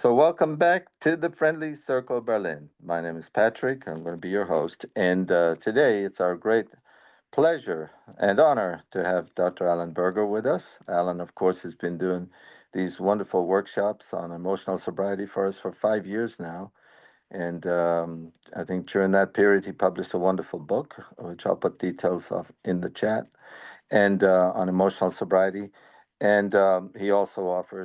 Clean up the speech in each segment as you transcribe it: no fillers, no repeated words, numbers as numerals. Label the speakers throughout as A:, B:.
A: So, welcome back to the Friendly Circle Berlin. My name is Patrick. I'm going to be your host. And today it's our great pleasure and honor to have Dr. Alan Berger with us. Alan, of course, has been doing these wonderful workshops on emotional sobriety for us for 5 years now. And I think during that period, he published a wonderful book, which I'll put details of in the chat, and on emotional sobriety. And he also I'll put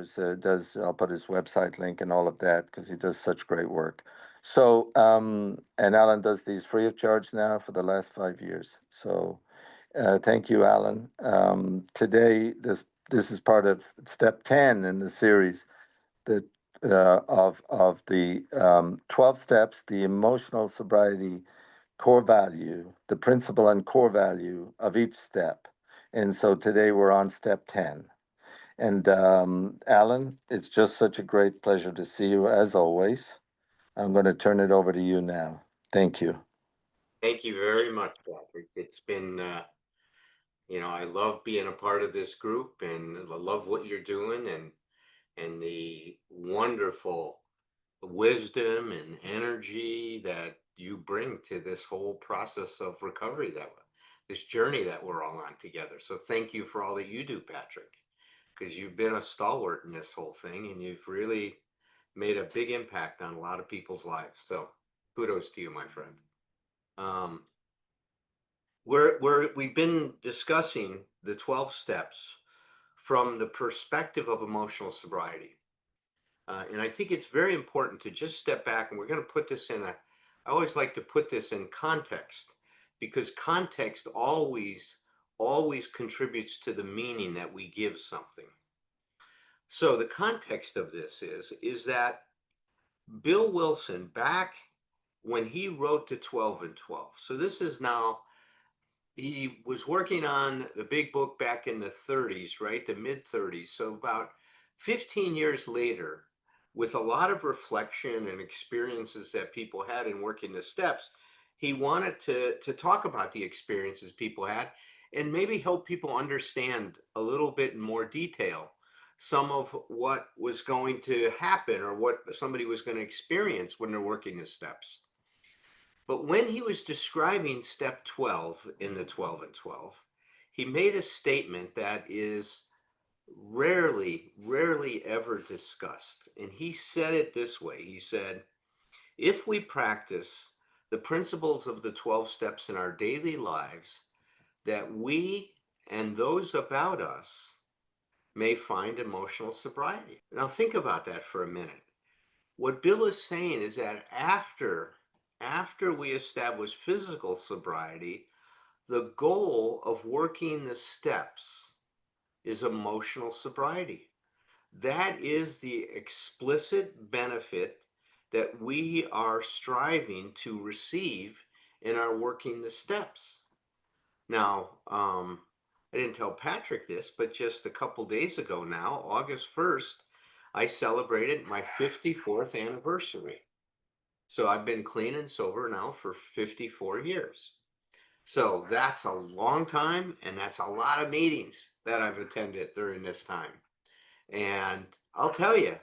A: his website link and all of that because he does such great work. So, and Alan does these free of charge now for the last 5 years. So, thank you, Alan. Today, this is part of step 10 in the series that of the 12 steps, the emotional sobriety core value, the principle and core value of each step. And so today we're on step 10. And Alan, it's just such a great pleasure to see you as always. I'm going to turn it over to you now. Thank you.
B: Thank you very much, Patrick. It's been, I love being a part of this group, and I love what you're doing, and the wonderful wisdom and energy that you bring to this whole process of recovery, this journey that we're all on together. So thank you for all that you do, Patrick, because you've been a stalwart in this whole thing, and you've really made a big impact on a lot of people's lives. So kudos to you, my friend. Um, we've been discussing the 12 steps from the perspective of emotional sobriety. And I think it's very important to just step back, and we're going to put this I always like to put this in context, because context always contributes to the meaning that we give something. So the context of this is that Bill Wilson, back when he wrote the 12 and 12, so this is now, he was working on the big book back in the 30s, right? The mid 30s. So about 15 years later, with a lot of reflection and experiences that people had in working the steps, he wanted to talk about the experiences people had and maybe help people understand a little bit in more detail some of what was going to happen or what somebody was going to experience when they're working the steps. But when he was describing step 12 in the 12 and 12, he made a statement that is rarely ever discussed. And he said it this way. He said, if we practice the principles of the 12 steps in our daily lives, that we and those about us may find emotional sobriety. Now think about that for a minute. What Bill is saying is that after we establish physical sobriety, the goal of working the steps is emotional sobriety. That is the explicit benefit that we are striving to receive in our working the steps. Now, I didn't tell Patrick this, but just a couple days ago now, August 1st, I celebrated my 54th anniversary. So I've been clean and sober now for 54 years. So that's a long time, and that's a lot of meetings that I've attended during this time. And I'll tell you,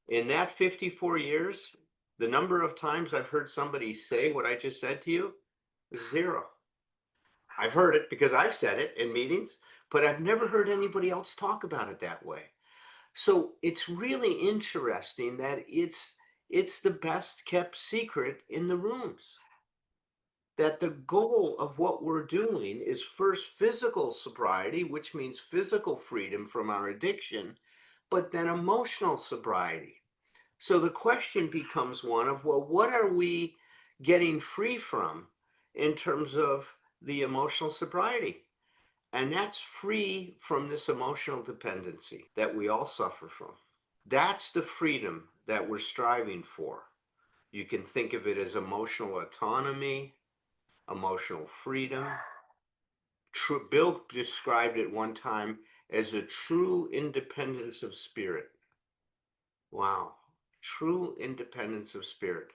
B: in that 54 years, the number of times I've heard somebody say what I just said to you is zero. I've heard it because I've said it in meetings, but I've never heard anybody else talk about it that way. So it's really interesting that it's the best kept secret in the rooms. That the goal of what we're doing is first physical sobriety, which means physical freedom from our addiction, but then emotional sobriety. So the question becomes one of, well, what are we getting free from in terms of the emotional sobriety? And that's free from this emotional dependency that we all suffer from. That's the freedom that we're striving for. You can think of it as emotional autonomy, emotional freedom. Bill described it one time as a true independence of spirit. Wow, true independence of spirit.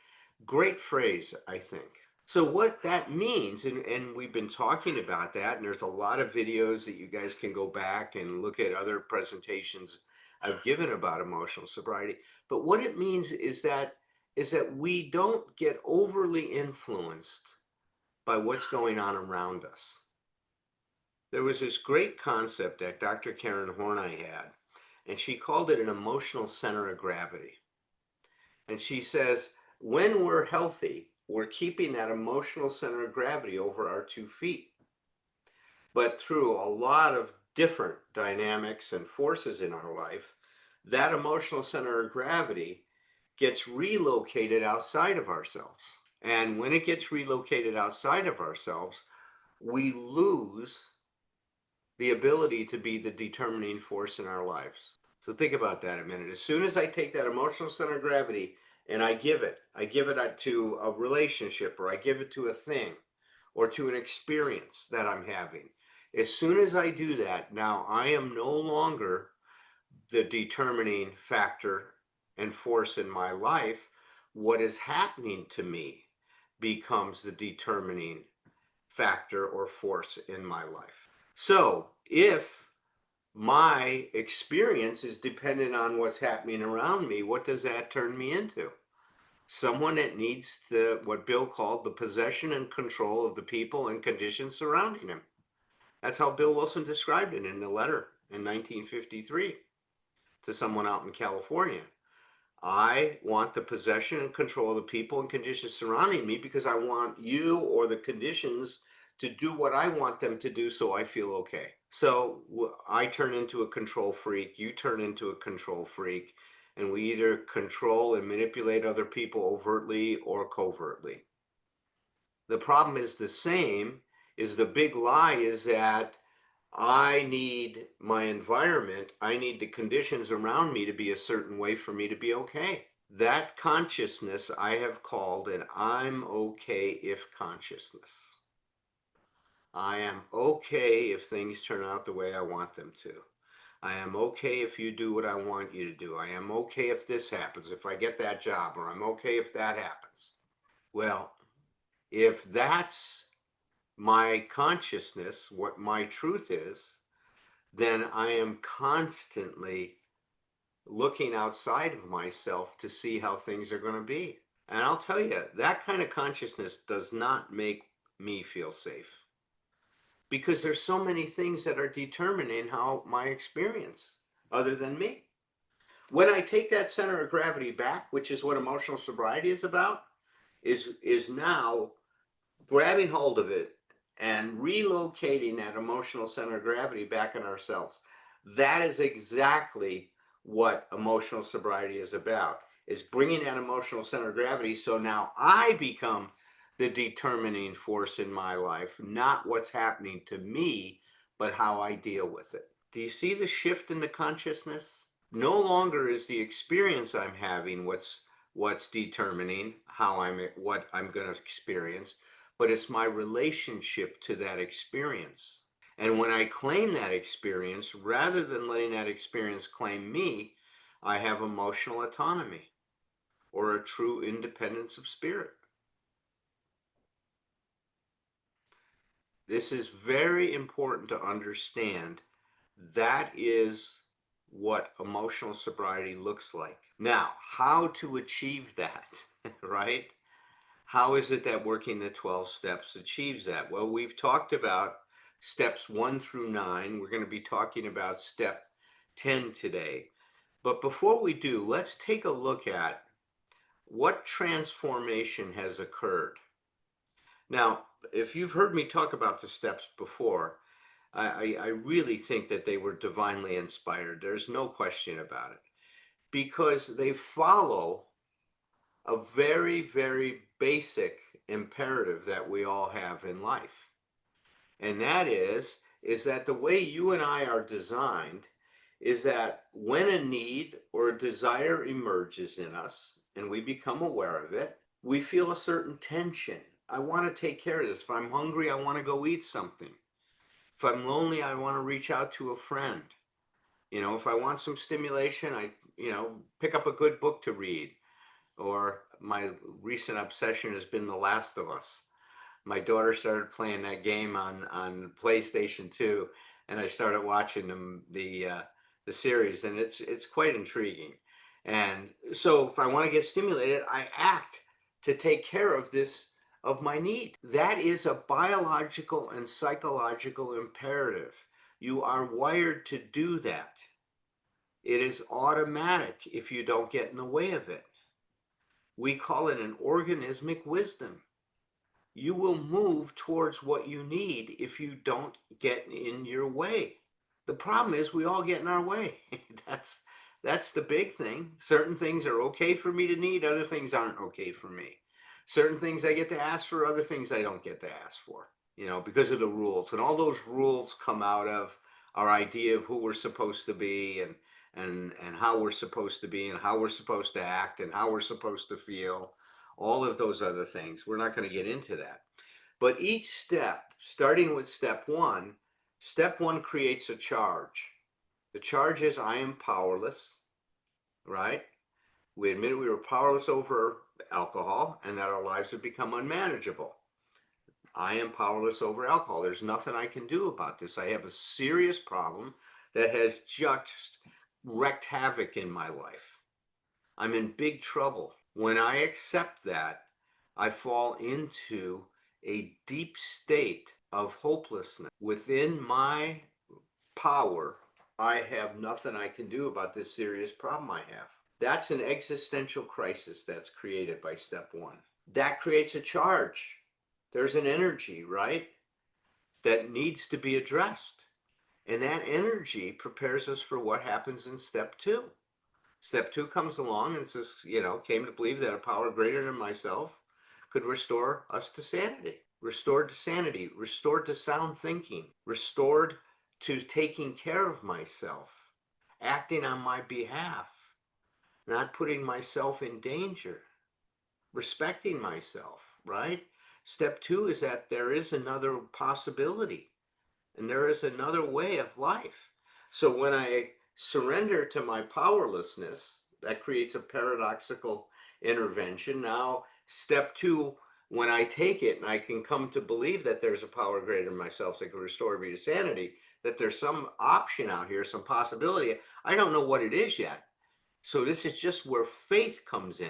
B: Great phrase, I think. So what that means, and we've been talking about that, and there's a lot of videos that you guys can go back and look at other presentations I've given about emotional sobriety. But what it means is that we don't get overly influenced by what's going on around us. There was this great concept that Dr. Karen Horney had, and she called it an emotional center of gravity. And she says, when we're healthy, we're keeping that emotional center of gravity over our 2 feet. But through a lot of different dynamics and forces in our life, that emotional center of gravity gets relocated outside of ourselves. And when it gets relocated outside of ourselves, we lose the ability to be the determining force in our lives. So think about that a minute. As soon as I take that emotional center of gravity and I give it to a relationship, or I give it to a thing, or to an experience that I'm having. As soon as I do that, now I am no longer the determining factor and force in my life. What is happening to me becomes the determining factor or force in my life. So if my experience is dependent on what's happening around me, what does that turn me into? Someone that needs what Bill called the possession and control of the people and conditions surrounding him. That's how Bill Wilson described it in a letter in 1953 to someone out in California. I want the possession and control of the people and conditions surrounding me because I want you or the conditions to do what I want them to do so I feel okay. So I turn into a control freak, you turn into a control freak, and we either control and manipulate other people overtly or covertly. The problem is the same, is the big lie is that I need my environment, I need the conditions around me to be a certain way for me to be okay. That consciousness I have called an I'm okay if consciousness. I am okay if things turn out the way I want them to. I am okay if you do what I want you to do. I am okay if this happens, if I get that job, or I'm okay if that happens. Well, if that's my consciousness, what my truth is, then I am constantly looking outside of myself to see how things are going to be. And I'll tell you, that kind of consciousness does not make me feel safe, because there's so many things that are determining how my experience other than me. When I take that center of gravity back, which is what emotional sobriety is about, is now grabbing hold of it and relocating that emotional center of gravity back in ourselves. That is exactly what emotional sobriety is about, is bringing that emotional center of gravity so now I become the determining force in my life, not what's happening to me, but how I deal with it. Do you see the shift in the consciousness? No longer is the experience I'm having what's determining what I'm going to experience, but it's my relationship to that experience. And when I claim that experience, rather than letting that experience claim me, I have emotional autonomy, or a true independence of spirit. This is very important to understand. That is what emotional sobriety looks like. Now, how to achieve that, right? How is it that working the 12 steps achieves that? Well, we've talked about steps 1 through 9. We're going to be talking about step 10 today. But before we do, let's take a look at what transformation has occurred. Now, if you've heard me talk about the steps before, I really think that they were divinely inspired. There's no question about it, because they follow a very, very basic imperative that we all have in life. And that is that the way you and I are designed is that when a need or a desire emerges in us and we become aware of it, we feel a certain tension. I want to take care of this. If I'm hungry, I want to go eat something. If I'm lonely, I want to reach out to a friend. If I want some stimulation, I pick up a good book to read. Or my recent obsession has been The Last of Us. My daughter started playing that game on PlayStation 2, and I started watching the series, and it's quite intriguing. And so if I want to get stimulated, I act to take care of this, of my need. That is a biological and psychological imperative. You are wired to do that. It is automatic if you don't get in the way of it. We call it an organismic wisdom. You will move towards what you need if you don't get in your way. The problem is we all get in our way. that's that's the big thing. Certain things are okay for me to need, other things aren't okay for me. Certain things I get to ask for, other things I don't get to ask for, because of the rules. And all those rules come out of our idea of who we're supposed to be, and how we're supposed to be, and how we're supposed to act, and how we're supposed to feel, all of those other things. We're not going to get into that. But each step, starting with step one creates a charge. The charge is I am powerless, right? We admitted we were powerless over alcohol and that our lives would become unmanageable. I am powerless over alcohol. There's nothing I can do about this. I have a serious problem that has just wreaked havoc in my life. I'm in big trouble. When I accept that, I fall into a deep state of hopelessness. Within my power, I have nothing I can do about this serious problem I have. That's an existential crisis that's created by step one. That creates a charge. There's an energy, right, that needs to be addressed. And that energy prepares us for what happens in step two. Step two comes along and says, came to believe that a power greater than myself could restore us to sanity. Restored to sanity, restored to sound thinking, restored to taking care of myself, acting on my behalf, not putting myself in danger, respecting myself, right? Step two is that there is another possibility and there is another way of life. So when I surrender to my powerlessness, that creates a paradoxical intervention. Now, step two, when I take it and I can come to believe that there's a power greater than myself that can restore me to sanity, that there's some option out here, some possibility. I don't know what it is yet. So this is just where faith comes in.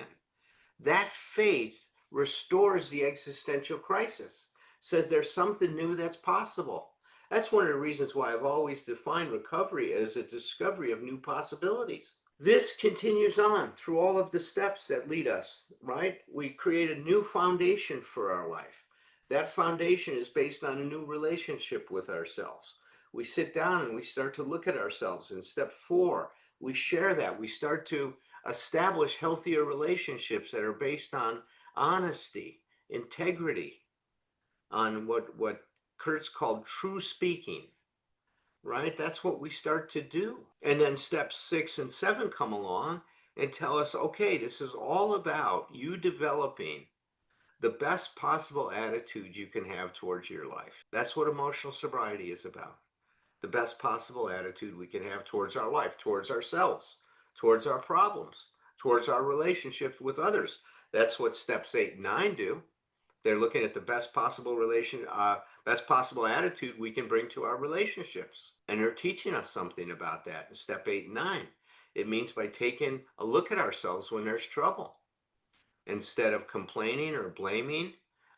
B: That faith restores the existential crisis, says there's something new that's possible. That's one of the reasons why I've always defined recovery as a discovery of new possibilities. This continues on through all of the steps that lead us, right? We create a new foundation for our life. That foundation is based on a new relationship with ourselves. We sit down and we start to look at ourselves. In step four, we share that. We start to establish healthier relationships that are based on honesty, integrity, on what Kurtz called true speaking, right? That's what we start to do. And then steps 6 and 7 come along and tell us, okay, this is all about you developing the best possible attitude you can have towards your life. That's what emotional sobriety is about. The best possible attitude we can have towards our life, towards ourselves, towards our problems, towards our relationships with others. That's what steps 8 and 9 do. They're looking at the best possible attitude we can bring to our relationships. And they're teaching us something about that in step 8 and 9. It means by taking a look at ourselves when there's trouble. Instead of complaining or blaming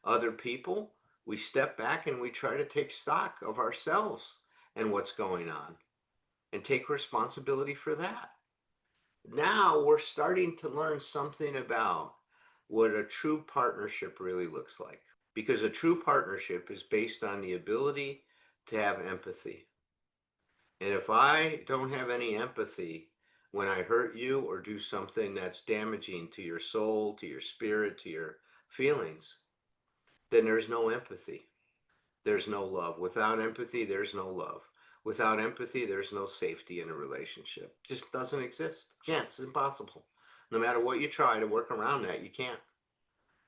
B: other people, we step back and we try to take stock of ourselves and what's going on and take responsibility for that. Now we're starting to learn something about what a true partnership really looks like. Because a true partnership is based on the ability to have empathy. And if I don't have any empathy when I hurt you or do something that's damaging to your soul, to your spirit, to your feelings, then there's no empathy. There's no love. Without empathy, there's no love. Without empathy, there's no safety in a relationship. It just doesn't exist. Can't. It's impossible. No matter what you try to work around that, you can't.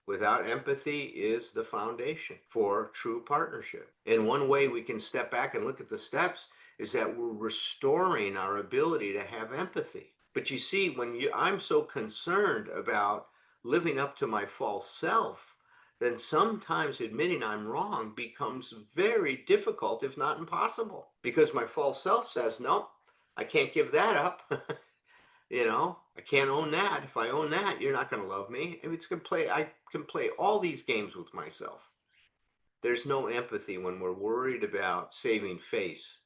B: Without empathy is the foundation for true partnership. And one way we can step back and look at the steps is that we're restoring our ability to have empathy. But you see, I'm so concerned about living up to my false self, then sometimes admitting I'm wrong becomes very difficult, if not impossible, because my false self says, no, I can't give that up. I can't own that. If I own that, you're not going to love me. I mean, I can play all these games with myself. There's no empathy when we're worried about saving face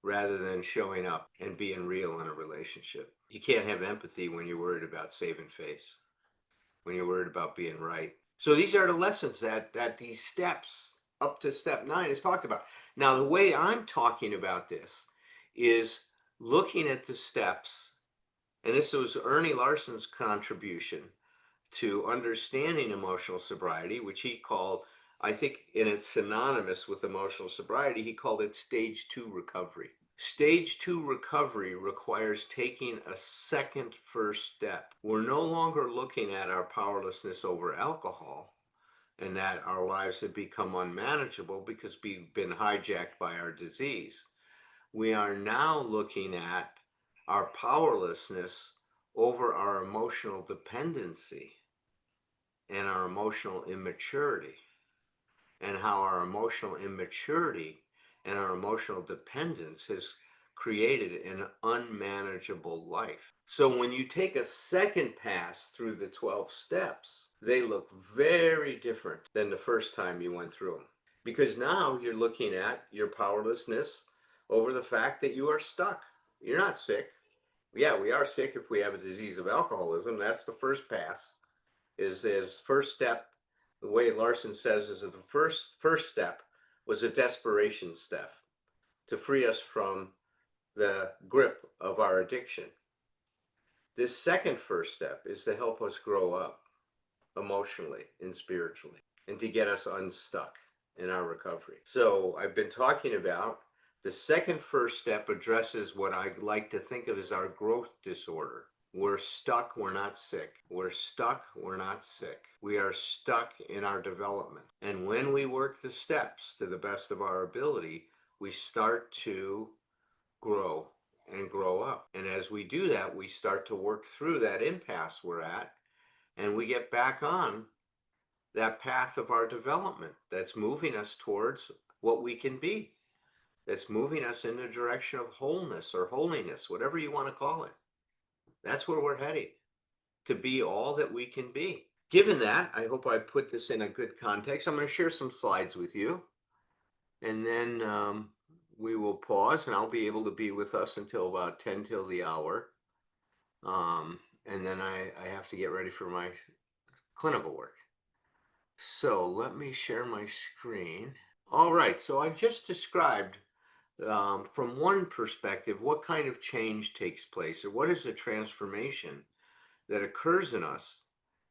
B: rather than showing up and being real in a relationship. You can't have empathy when you're worried about saving face, when you're worried about being right. So these are the lessons that these steps up to step 9 is talked about. Now, the way I'm talking about this is looking at the steps, and this was Ernie Larson's contribution to understanding emotional sobriety, which he called, I think, and it's synonymous with emotional sobriety, he called it stage 2 recovery. Stage 2 recovery requires taking a second first step. We're no longer looking at our powerlessness over alcohol and that our lives have become unmanageable because we've been hijacked by our disease. We are now looking at our powerlessness over our emotional dependency and our emotional immaturity, and how our emotional immaturity and our emotional dependence has created an unmanageable life. So when you take a second pass through the 12 steps, they look very different than the first time you went through them. Because now you're looking at your powerlessness over the fact that you are stuck. You're not sick. Yeah, we are sick if we have a disease of alcoholism. That's the first pass. Is first step, the way Larson says, is that the first step was a desperation step to free us from the grip of our addiction. This second first step is to help us grow up emotionally and spiritually and to get us unstuck in our recovery. So I've been talking about the second first step addresses what I like to think of as our growth disorder. We're stuck, we're not sick. We're stuck, we're not sick. We are stuck in our development. And when we work the steps to the best of our ability, we start to grow and grow up. And as we do that, we start to work through that impasse we're at, and we get back on that path of our development that's moving us towards what we can be, that's moving us in the direction of wholeness or holiness, whatever you want to call it. That's where we're heading, to be all that we can be. Given that, I hope I put this in a good context. I'm going to share some slides with you, and then we will pause, and I'll be able to be with us until about 10 till the hour. And then I have to get ready for my clinical work. So let me share my screen. All right, so I've just described from one perspective what kind of change takes place, or what is the transformation that occurs in us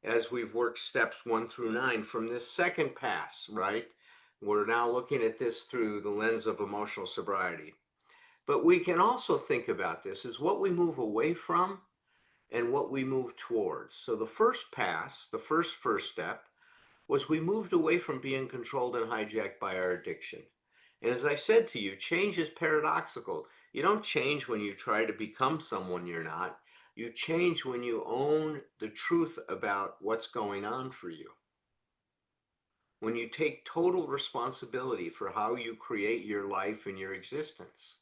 B: as we've worked steps 1 through 9 from this second pass, right? We're now looking at this through the lens of emotional sobriety. But we can also think about this as what we move away from and what we move towards. So the first pass, the first step, was we moved away from being controlled and hijacked by our addiction. And as I said to you, change is paradoxical. You don't change when you try to become someone you're not. You change when you own the truth about what's going on for you. When you take total responsibility for how you create your life and your existence.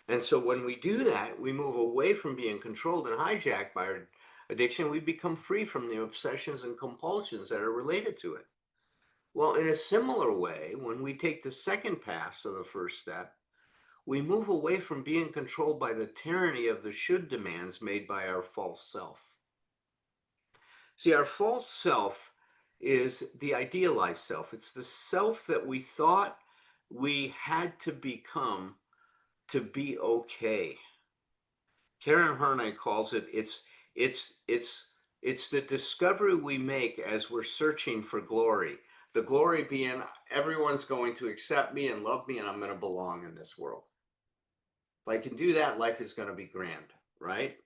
B: And so when we do that, we move away from being controlled and hijacked by our addiction. We become free from the obsessions and compulsions that are related to it. Well, in a similar way, when we take the second pass of the first step, we move away from being controlled by the tyranny of the should demands made by our false self. See, our false self is the idealized self. It's the self that we thought we had to become to be okay. Karen Horney calls it, it's the discovery we make as we're searching for glory. The glory being everyone's going to accept me and love me, and I'm going to belong in this world. If I can do that, life is going to be grand, right?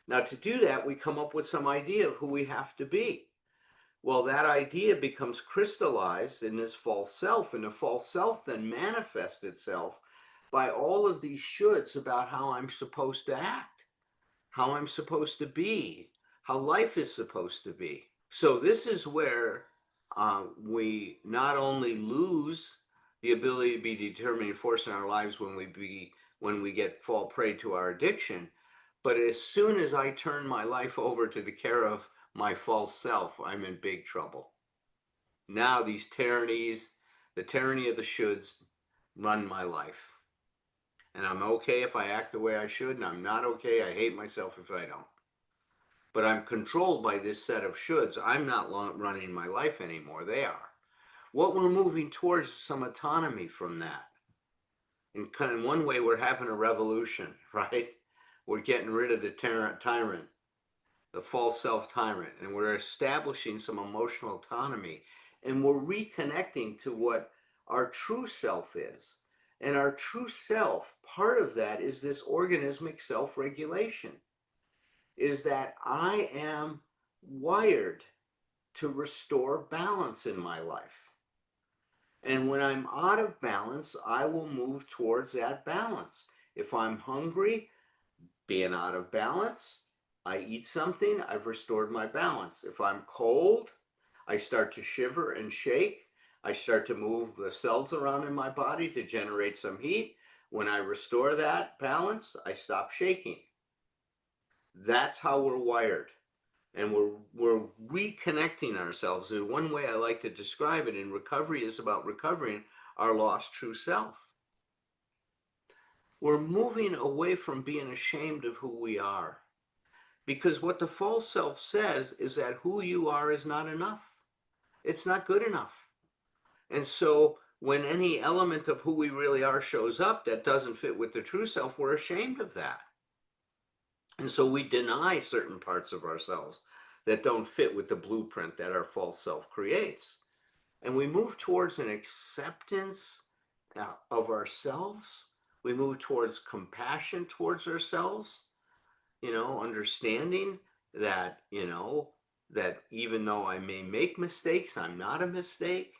B: Now, to do that, we come up with some idea of who we have to be. Well, that idea becomes crystallized in this false self, and the false self then manifests itself by all of these shoulds about how I'm supposed to act, how I'm supposed to be, how life is supposed to be. So this is where we not only lose the ability to be the determining force in our lives when we when we fall prey to our addiction. But as soon as I turn my life over to the care of my false self, I'm in big trouble. Now these tyrannies, the tyranny of the shoulds, run my life. And I'm okay if I act the way I should, and I'm not okay. I hate myself if I don't. But I'm controlled by this set of shoulds. I'm not running my life anymore. They are. What we're moving towards is some autonomy from that. In one way, we're having a revolution, right? We're getting rid of the tyrant, the false self tyrant, and we're establishing some emotional autonomy. And we're reconnecting to what our true self is. And our true self, part of that is this organismic self regulation, is that I am wired to restore balance in my life. And when I'm out of balance, I will move towards that balance. If I'm hungry, being out of balance, I eat something, I've restored my balance. If I'm cold, I start to shiver and shake. I start to move the cells around in my body to generate some heat. When I restore that balance, I stop shaking. That's how we're wired. And we're reconnecting ourselves. And one way I like to describe it in recovery is about recovering our lost true self. We're moving away from being ashamed of who we are. Because what the false self says is that who you are is not enough. It's not good enough. And so when any element of who we really are shows up that doesn't fit with the true self, we're ashamed of that. And so we deny certain parts of ourselves that don't fit with the blueprint that our false self creates. And we move towards an acceptance of ourselves. We move towards compassion towards ourselves, understanding that, that even though I may make mistakes, I'm not a mistake.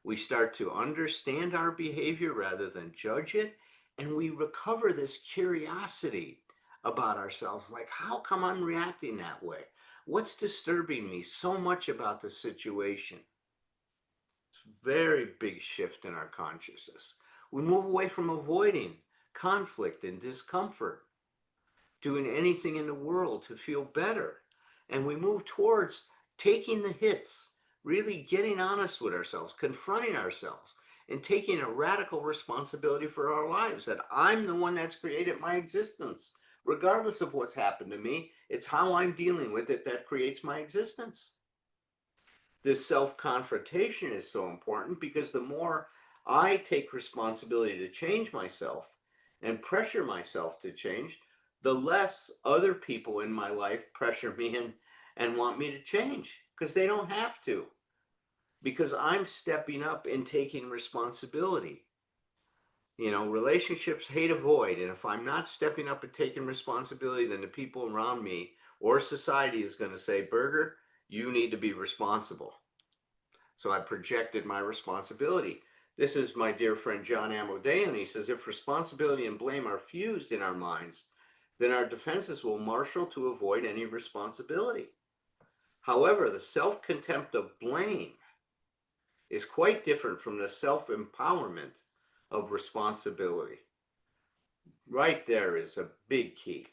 B: We start to understand our behavior rather than judge it. And we recover this curiosity about ourselves. Like, how come I'm reacting that way? What's disturbing me so much about the situation? It's a very big shift in our consciousness. We move away from avoiding conflict and discomfort, doing anything in the world to feel better. And we move towards taking the hits, really getting honest with ourselves, confronting ourselves, and taking a radical responsibility for our lives. That I'm the one that's created my existence. Regardless of what's happened to me, it's how I'm dealing with it that creates my existence. This self confrontation is so important because the more I take responsibility to change myself and pressure myself to change, the less other people in my life pressure me and want me to change because they don't have to. Because I'm stepping up and taking responsibility. Relationships hate a void. And if I'm not stepping up and taking responsibility, then the people around me or society is going to say, Berger, you need to be responsible. So I projected my responsibility. This is my dear friend John Amodean. He says, if responsibility and blame are fused in our minds, then our defenses will marshal to avoid any responsibility. However, the self-contempt of blame is quite different from the self-empowerment of responsibility. Right there is a big key,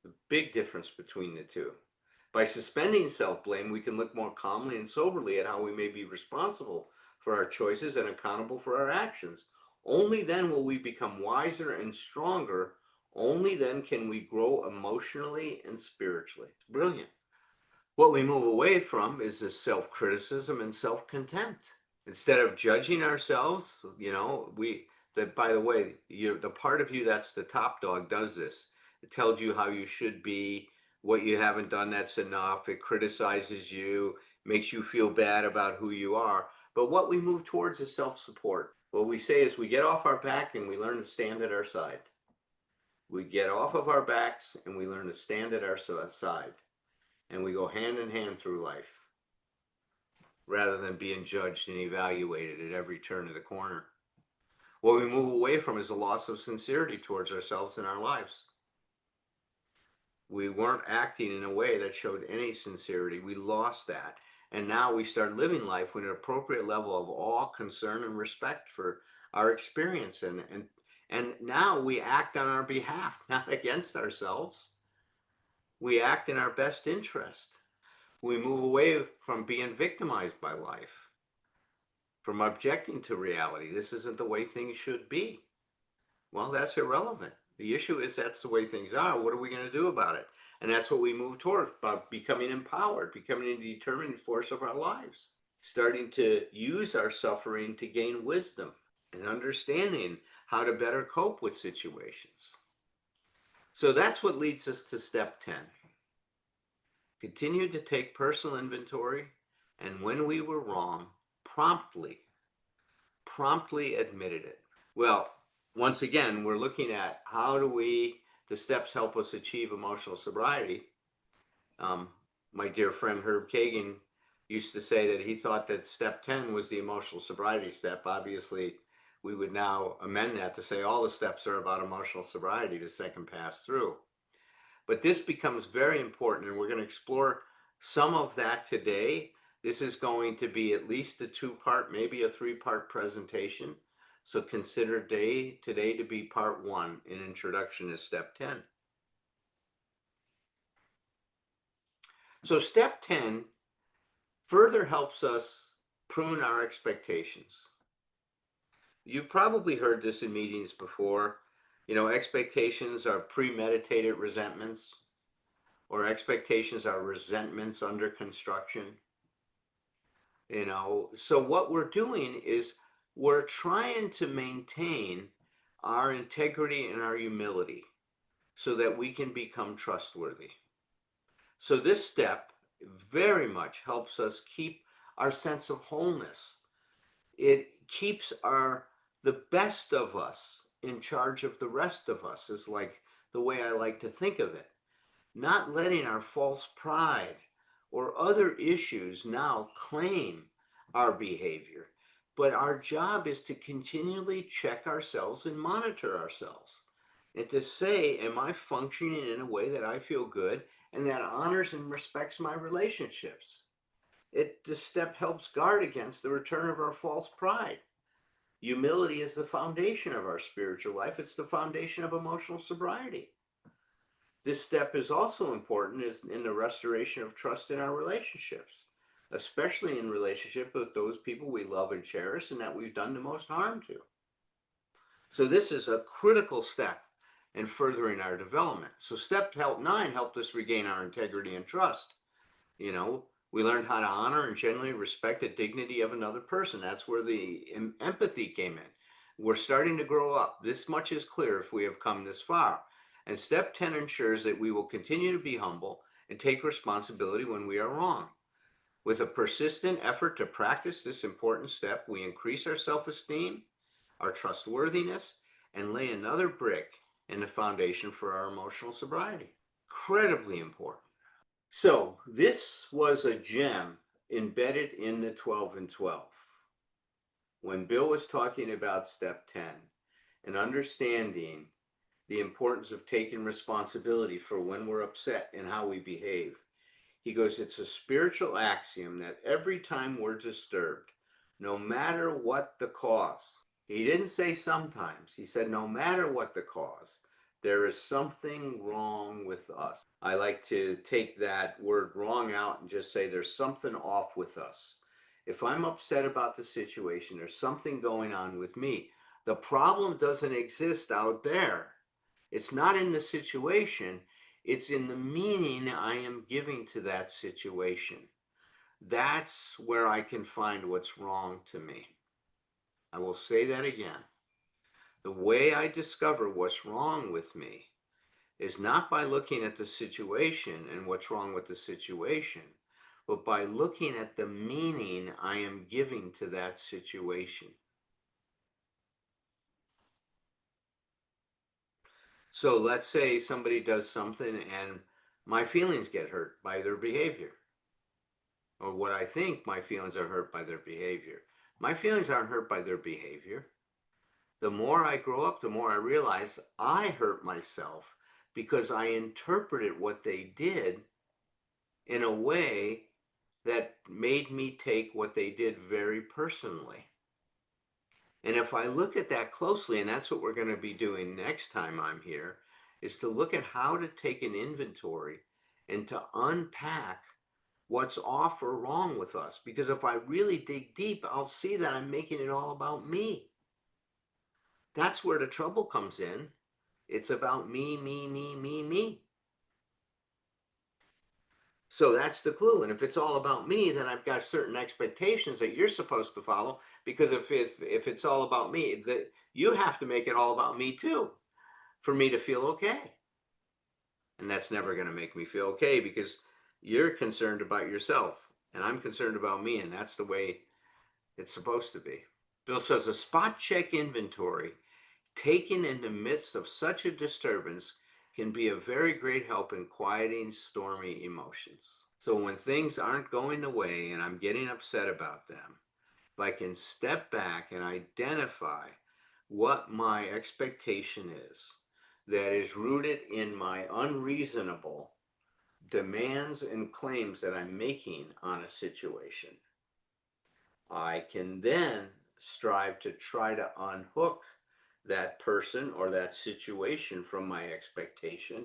B: a big difference between the two. By suspending self-blame, we can look more calmly and soberly at how we may be responsible for our choices and accountable for our actions. Only then will we become wiser and stronger. Only then can we grow emotionally and spiritually. It's brilliant. What we move away from is this self-criticism and self-contempt. Instead of judging ourselves, by the way, the part of you that's the top dog does this. It tells you how you should be, what you haven't done that's enough. It criticizes you, makes you feel bad about who you are. But what we move towards is self-support. What we say is we get off our back and we learn to stand at our side. We get off of our backs and we learn to stand at our side. And we go hand in hand through life rather than being judged and evaluated at every turn of the corner. What we move away from is a loss of sincerity towards ourselves and our lives. We weren't acting in a way that showed any sincerity. We lost that. And now we start living life with an appropriate level of awe, concern, and respect for our experience And now we act on our behalf, not against ourselves. We act in our best interest. We move away from being victimized by life, from objecting to reality. This isn't the way things should be. Well, that's irrelevant. The issue is that's the way things are. What are we going to do about it? And that's what we move towards, by becoming empowered, becoming a determining force of our lives, starting to use our suffering to gain wisdom and understanding how to better cope with situations. So that's what leads us to step 10. Continue to take personal inventory, and when we were wrong, promptly admitted it. Well, once again, we're looking at how do the steps help us achieve emotional sobriety. Um, my dear friend Herb Kagan used to say that he thought that step 10 was the emotional sobriety step. Obviously, we would now amend that to say all the steps are about emotional sobriety to second pass through. But this becomes very important, and we're going to explore some of that today. This is going to be at least a two-part, maybe a three-part presentation. So consider today to be part one, an introduction to step 10. So step 10 further helps us prune our expectations. You've probably heard this in meetings before. Expectations are premeditated resentments, or expectations are resentments under construction. So what we're doing is we're trying to maintain our integrity and our humility so that we can become trustworthy. So this step very much helps us keep our sense of wholeness. It keeps the best of us in charge of the rest of us, is like the way I like to think of it. Not letting our false pride or other issues now claim our behavior. But our job is to continually check ourselves and monitor ourselves, and to say, am I functioning in a way that I feel good and that honors and respects my relationships? This step helps guard against the return of our false pride. Humility is the foundation of our spiritual life. It's the foundation of emotional sobriety. This step is also important in the restoration of trust in our relationships, especially in relationship with those people we love and cherish and that we've done the most harm to. So this is a critical step in furthering our development. So step 9 helped us regain our integrity and trust. We learned how to honor and genuinely respect the dignity of another person. That's where the empathy came in. We're starting to grow up. This much is clear if we have come this far. And step 10 ensures that we will continue to be humble and take responsibility when we are wrong. With a persistent effort to practice this important step, we increase our self-esteem, our trustworthiness, and lay another brick in the foundation for our emotional sobriety. Incredibly important. So this was a gem embedded in the 12 and 12. When Bill was talking about step 10 and understanding the importance of taking responsibility for when we're upset and how we behave, he goes, it's a spiritual axiom that every time we're disturbed, no matter what the cause, he didn't say sometimes, he said no matter what the cause, there is something wrong with us. I like to take that word wrong out and just say there's something off with us. If I'm upset about the situation, there's something going on with me. The problem doesn't exist out there. It's not in the situation, it's in the meaning I am giving to that situation. That's where I can find what's wrong to me. I will say that again. The way I discover what's wrong with me is not by looking at the situation and what's wrong with the situation, but by looking at the meaning I am giving to that situation. So let's say somebody does something and my feelings get hurt by their behavior, or what I think my feelings are hurt by their behavior. My feelings aren't hurt by their behavior. The more I grow up, the more I realize I hurt myself because I interpreted what they did in a way that made me take what they did very personally. And if I look at that closely, and that's what we're going to be doing next time I'm here, is to look at how to take an inventory and to unpack what's off or wrong with us. Because if I really dig deep, I'll see that I'm making it all about me. That's where the trouble comes in. It's about me, me, me, me, me. So that's the clue. And if it's all about me, then I've got certain expectations that you're supposed to follow. Because if it's all about me, that you have to make it all about me too, for me to feel okay. And that's never going to make me feel okay because you're concerned about yourself and I'm concerned about me, and that's the way it's supposed to be. Bill says a spot check inventory taken in the midst of such a disturbance can be a very great help in quieting stormy emotions. So when things aren't going the way and I'm getting upset about them, if I can step back and identify what my expectation is that is rooted in my unreasonable demands and claims that I'm making on a situation, I can then strive to try to unhook that person or that situation from my expectation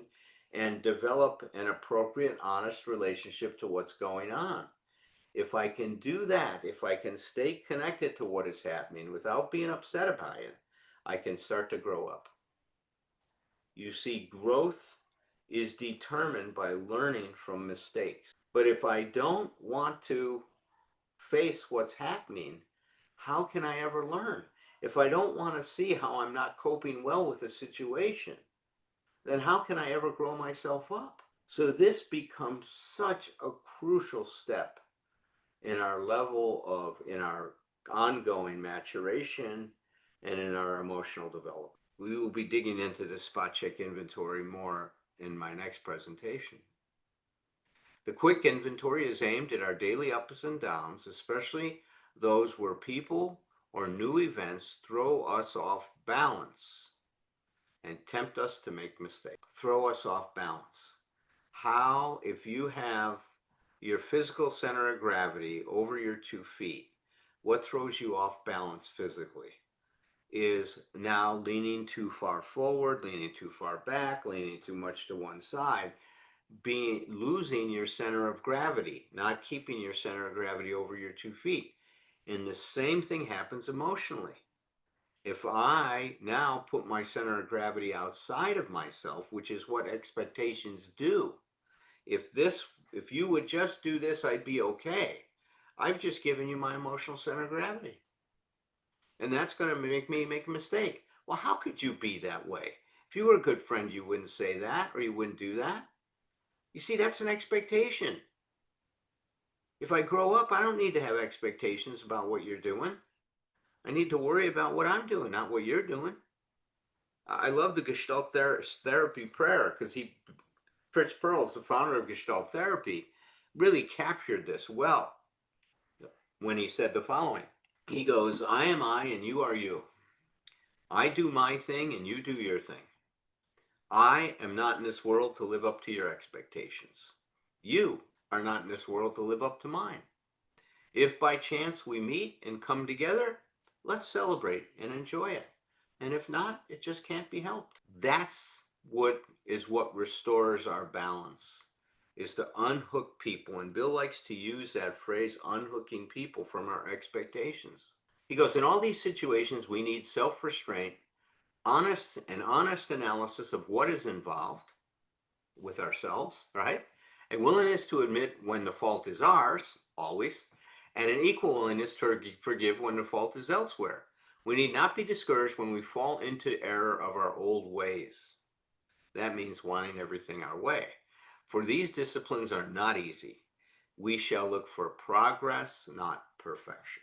B: and develop an appropriate, honest relationship to what's going on. If I can do that, if I can stay connected to what is happening without being upset about it, I can start to grow up. You see, growth is determined by learning from mistakes. But if I don't want to face what's happening, how can I ever learn? If I don't want to see how I'm not coping well with a situation, then how can I ever grow myself up? So this becomes such a crucial step in our in our ongoing maturation and in our emotional development. We will be digging into the spot check inventory more in my next presentation. The quick inventory is aimed at our daily ups and downs, especially those where people or new events throw us off balance and tempt us to make mistakes. Throw us off balance. How, if you have your physical center of gravity over your 2 feet, what throws you off balance physically? Is now leaning too far forward, leaning too far back, leaning too much to one side, losing your center of gravity, not keeping your center of gravity over your 2 feet. And the same thing happens emotionally. If I now put my center of gravity outside of myself, which is what expectations do, if you would just do this, I'd be okay. I've just given you my emotional center of gravity. And that's going to make me make a mistake. Well, how could you be that way? If you were a good friend, you wouldn't say that or you wouldn't do that. You see, that's an expectation. If I grow up, I don't need to have expectations about what you're doing. I need to worry about what I'm doing, not what you're doing. I love the Gestalt therapy prayer because Fritz Perls, the founder of Gestalt therapy, really captured this well when he said the following. He goes, I am I and you are you. I do my thing and you do your thing. I am not in this world to live up to your expectations. You are not in this world to live up to mine. If by chance we meet and come together, let's celebrate and enjoy it. And if not, it just can't be helped. That's what restores our balance, is to unhook people. And Bill likes to use that phrase, unhooking people from our expectations. He goes, in all these situations, we need self-restraint, honest analysis of what is involved with ourselves, right? A willingness to admit when the fault is ours, always, and an equal willingness to forgive when the fault is elsewhere. We need not be discouraged when we fall into error of our old ways. That means wanting everything our way. For these disciplines are not easy. We shall look for progress, not perfection.